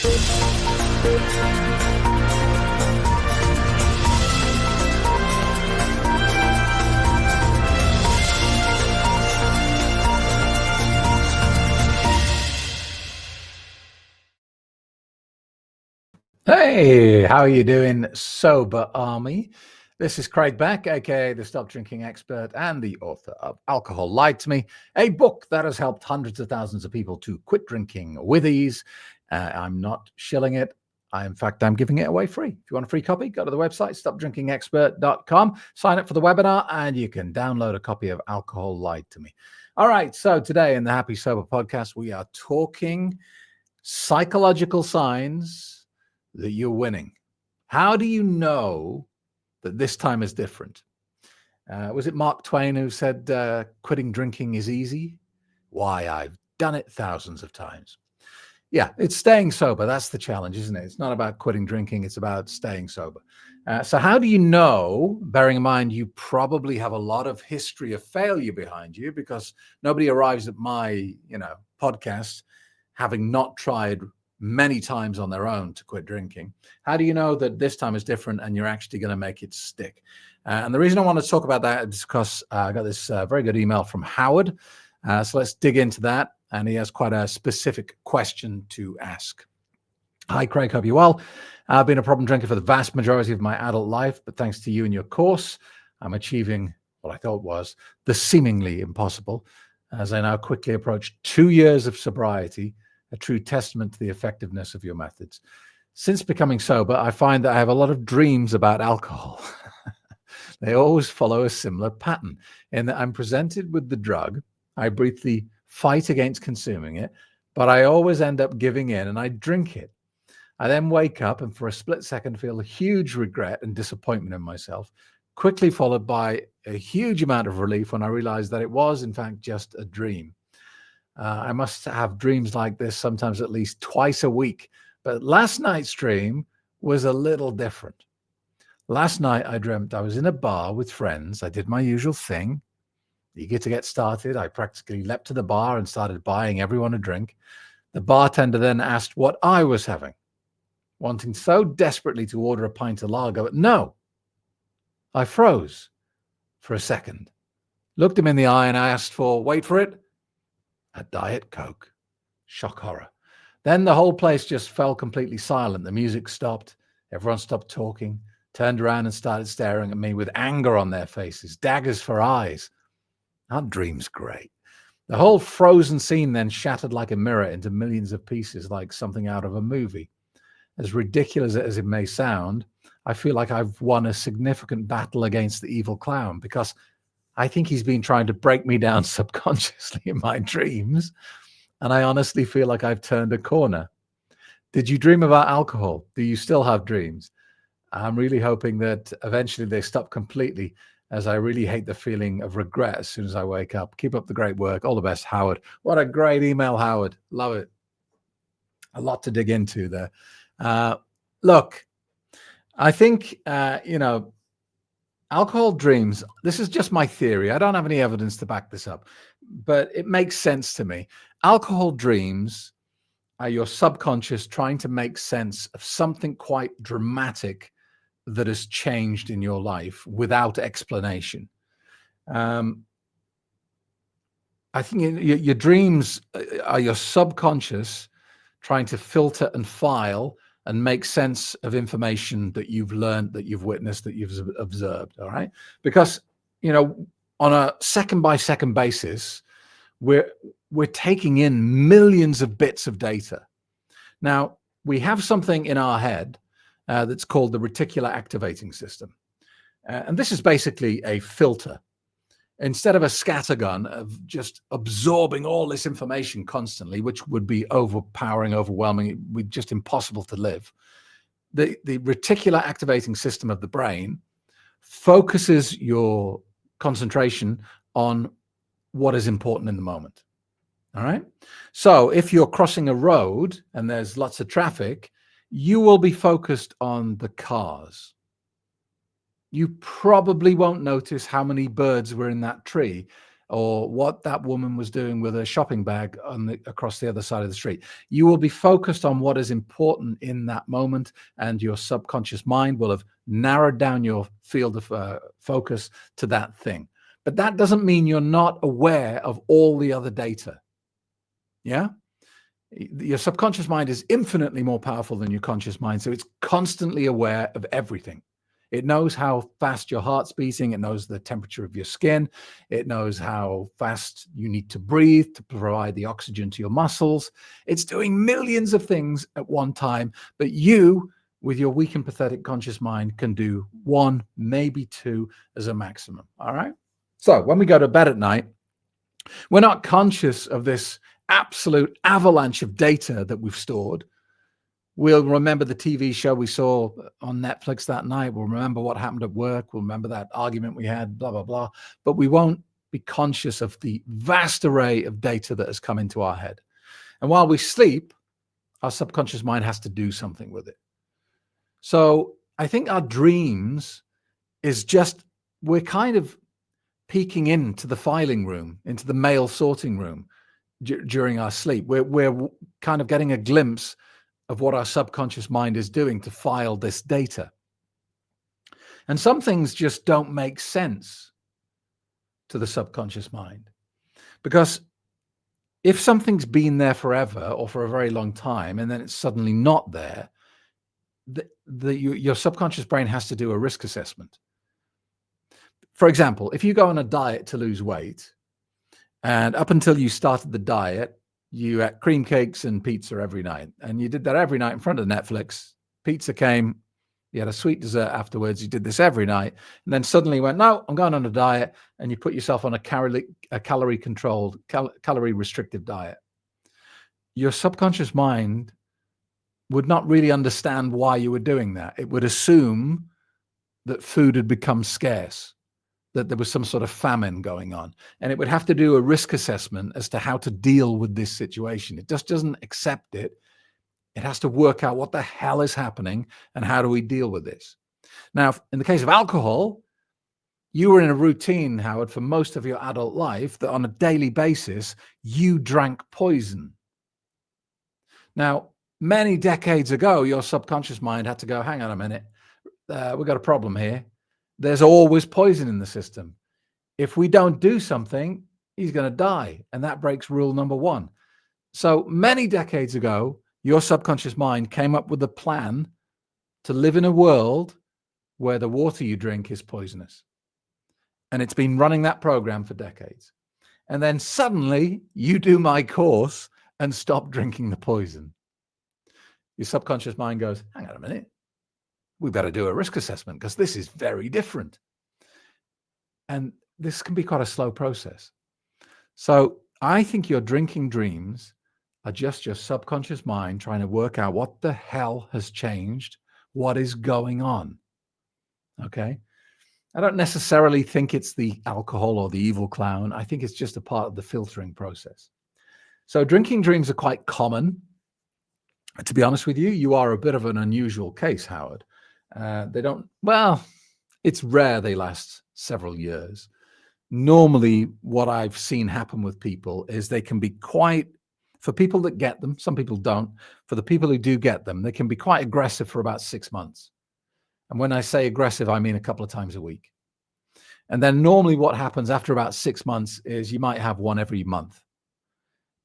Hey, how are you doing, Sober Army? This is Craig Beck, aka the Stop Drinking Expert and the author of Alcohol Lied to Me, a book that has helped hundreds of thousands of people to quit drinking with ease. I'm not shilling it. In fact, I'm giving it away free. If you want a free copy, go to the website, stopdrinkingexpert.com, sign up for the webinar, and you can download a copy of Alcohol Lied to Me. All right, so today in the Happy Sober podcast, we are talking psychological signs that you're winning. How do you know that this time is different? Was it Mark Twain who said, quitting drinking is easy? Why, I've done it thousands of times. Yeah, it's staying sober. That's the challenge, isn't it? It's not about quitting drinking. It's about staying sober. So how do you know, bearing in mind you probably have a lot of history of failure behind you, because nobody arrives at my podcast having not tried many times on their own to quit drinking. How do you know that this time is different and you're actually going to make it stick? And the reason I want to talk about that is because I got this very good email from Howard. So let's dig into that. And he has quite a specific question to ask. Hi, Craig. Hope you're well. I've been a problem drinker for the vast majority of my adult life, but thanks to you and your course, I'm achieving what I thought was the seemingly impossible, as I now quickly approach 2 years of sobriety, a true testament to the effectiveness of your methods. Since becoming sober, I find that I have a lot of dreams about alcohol. They always follow a similar pattern in that I'm presented with the drug, I briefly fight against consuming it, but I always end up giving in and I drink it. I then wake up and for a split second feel a huge regret and disappointment in myself, quickly followed by a huge amount of relief when I realized that it was in fact just a dream. I must have dreams like this sometimes at least twice a week. But last night's dream was a little different. Last night, I dreamt I was in a bar with friends. I did my usual thing. Eager to get started, I practically leapt to the bar and started buying everyone a drink. The bartender then asked what I was having, wanting so desperately to order a pint of lager. But no, I froze for a second, looked him in the eye, and I asked for, wait for it, a Diet Coke. Shock horror. Then the whole place just fell completely silent. The music stopped. Everyone stopped talking, turned around and started staring at me with anger on their faces, daggers for eyes. That dream's great. The whole frozen scene then shattered like a mirror into millions of pieces, like something out of a movie. As ridiculous as it may sound, I feel like I've won a significant battle against the evil clown, because I think he's been trying to break me down subconsciously in my dreams. And I honestly feel like I've turned a corner. Did you dream about alcohol? Do you still have dreams? I'm really hoping that eventually they stop completely, as I really hate the feeling of regret as soon as I wake up. Keep up the great work. All the best, Howard. What a great email, Howard. Love it. A lot to dig into there. Look, I think, alcohol dreams, this is just my theory. I don't have any evidence to back this up, but it makes sense to me. Alcohol dreams are your subconscious trying to make sense of something quite dramatic that has changed in your life without explanation. I think your dreams are your subconscious trying to filter and file and make sense of information that you've learned, that you've witnessed, that you've observed. All right. Because, on a second by second basis, we're taking in millions of bits of data. Now, we have something in our head that's called the reticular activating system. And this is basically a filter. Instead of a scattergun of just absorbing all this information constantly, which would be overpowering, overwhelming, it would be just impossible to live. The reticular activating system of the brain focuses your concentration on what is important in the moment. All right. So if you're crossing a road and there's lots of traffic, you will be focused on the cars. You probably won't notice how many birds were in that tree or what that woman was doing with her shopping bag across the other side of the street. You will be focused on what is important in that moment, and your subconscious mind will have narrowed down your field of focus to that thing. But that doesn't mean you're not aware of all the other data. Yeah? Your subconscious mind is infinitely more powerful than your conscious mind, so it's constantly aware of everything. It knows how fast your heart's beating. It knows the temperature of your skin. It knows how fast you need to breathe to provide the oxygen to your muscles. It's doing millions of things at one time, but you, with your weak and pathetic conscious mind, can do one, maybe two as a maximum. All right? So when we go to bed at night, we're not conscious of this absolute avalanche of data that we've stored. We'll remember the TV show we saw on Netflix that night. We'll remember what happened at work. We'll remember that argument we had, blah, blah, blah. But we won't be conscious of the vast array of data that has come into our head. And while we sleep, our subconscious mind has to do something with it. So I think our dreams is just, we're kind of peeking into the filing room, into the mail sorting room during our sleep. We're kind of getting a glimpse of what our subconscious mind is doing to file this data. And some things just don't make sense to the subconscious mind, because if something's been there forever or for a very long time and then it's suddenly not there, your subconscious brain has to do a risk assessment. For example, if you go on a diet to lose weight, and up until you started the diet, you ate cream cakes and pizza every night, and you did that every night in front of Netflix. Pizza came, you had a sweet dessert afterwards. You did this every night, and then suddenly you went, no, I'm going on a diet, and you put yourself on a calorie-controlled, calorie-restrictive diet. Your subconscious mind would not really understand why you were doing that. It would assume that food had become scarce, that there was some sort of famine going on, and it would have to do a risk assessment as to how to deal with this situation. It just doesn't accept it. It has to work out what the hell is happening and how do we deal with this. Now, in the case of alcohol, you were in a routine, Howard, for most of your adult life that on a daily basis, you drank poison. Now, many decades ago, your subconscious mind had to go, hang on a minute, we've got a problem here. There's always poison in the system. If we don't do something, he's going to die. And that breaks rule number one. So many decades ago, your subconscious mind came up with a plan to live in a world where the water you drink is poisonous. And it's been running that program for decades. And then suddenly you do my course and stop drinking the poison. Your subconscious mind goes, hang on a minute. We've got to do a risk assessment because this is very different. And this can be quite a slow process. So I think your drinking dreams are just your subconscious mind trying to work out what the hell has changed, what is going on. Okay? I don't necessarily think it's the alcohol or the evil clown. I think it's just a part of the filtering process. So drinking dreams are quite common. To be honest with you, you are a bit of an unusual case, Howard. It's rare they last several years. Normally, what I've seen happen with people is they can be quite, for people that get them, some people don't, for the people who do get them, they can be quite aggressive for about 6 months. And when I say aggressive, I mean a couple of times a week. And then normally what happens after about 6 months is you might have one every month.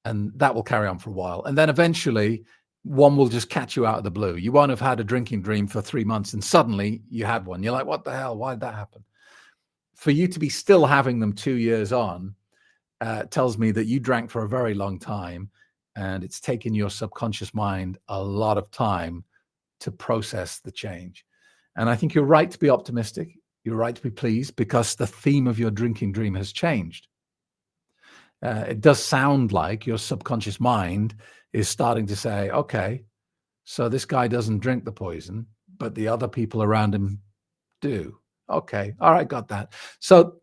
And that will carry on for a while. And then eventually, one will just catch you out of the blue. You won't have had a drinking dream for 3 months and suddenly you had one. You're like, what the hell? Why did that happen? For you to be still having them 2 years on tells me that you drank for a very long time and it's taken your subconscious mind a lot of time to process the change. And I think you're right to be optimistic. You're right to be pleased because the theme of your drinking dream has changed. It does sound like your subconscious mind is starting to say, okay, so this guy doesn't drink the poison, but the other people around him do. Okay, all right, got that. So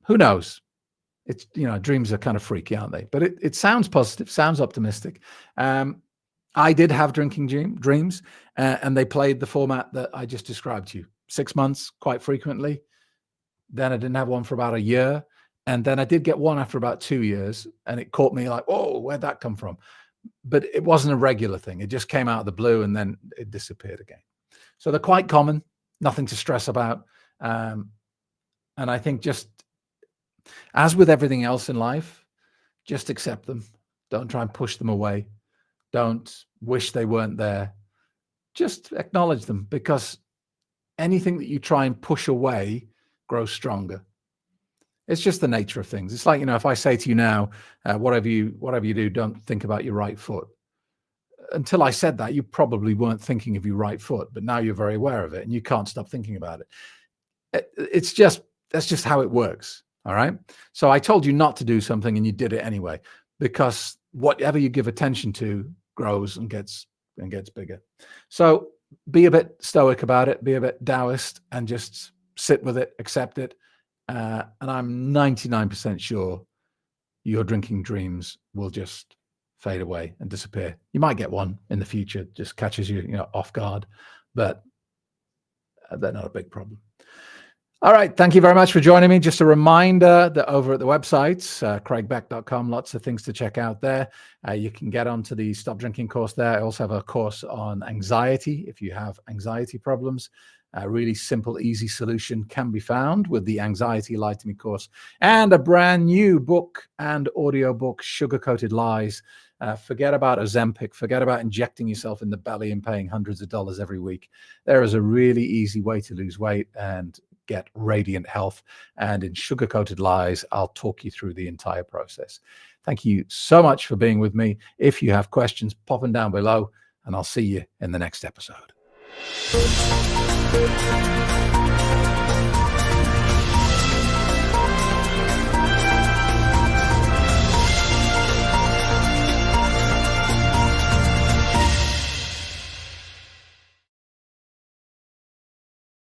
who knows? It's, dreams are kind of freaky, aren't they? But it sounds positive, sounds optimistic. I did have drinking dreams, and they played the format that I just described to you. 6 months, quite frequently. Then I didn't have one for about a year. And then I did get one after about 2 years, and it caught me like, "Oh, where'd that come from?" But it wasn't a regular thing. It just came out of the blue, and then it disappeared again. So they're quite common, nothing to stress about. Um, and I think, just as with everything else in life, just accept them. Don't try and push them away. Don't wish they weren't there. Just acknowledge them, because anything that you try and push away grows stronger. It's just the nature of things. It's like, if I say to you now, whatever you do, don't think about your right foot. Until I said that, you probably weren't thinking of your right foot, but now you're very aware of it and you can't stop thinking about it. That's just how it works. All right. So I told you not to do something and you did it anyway, because whatever you give attention to grows and gets bigger. So be a bit stoic about it, be a bit Taoist, and just sit with it, accept it. And I'm 99% sure your drinking dreams will just fade away and disappear. You might get one in the future, just catches you, off guard, but they're not a big problem. All right. Thank you very much for joining me. Just a reminder that over at the website, craigbeck.com, lots of things to check out there. You can get onto the Stop Drinking course there. I also have a course on anxiety. If you have anxiety problems, a really simple, easy solution can be found with the Anxiety Lied to Me course, and a brand new book and audio book, Sugar-Coated Lies. Forget about Ozempic. Forget about injecting yourself in the belly and paying hundreds of dollars every week. There is a really easy way to lose weight and get radiant health. And in Sugar-Coated Lies, I'll talk you through the entire process. Thank you so much for being with me. If you have questions, pop them down below, and I'll see you in the next episode.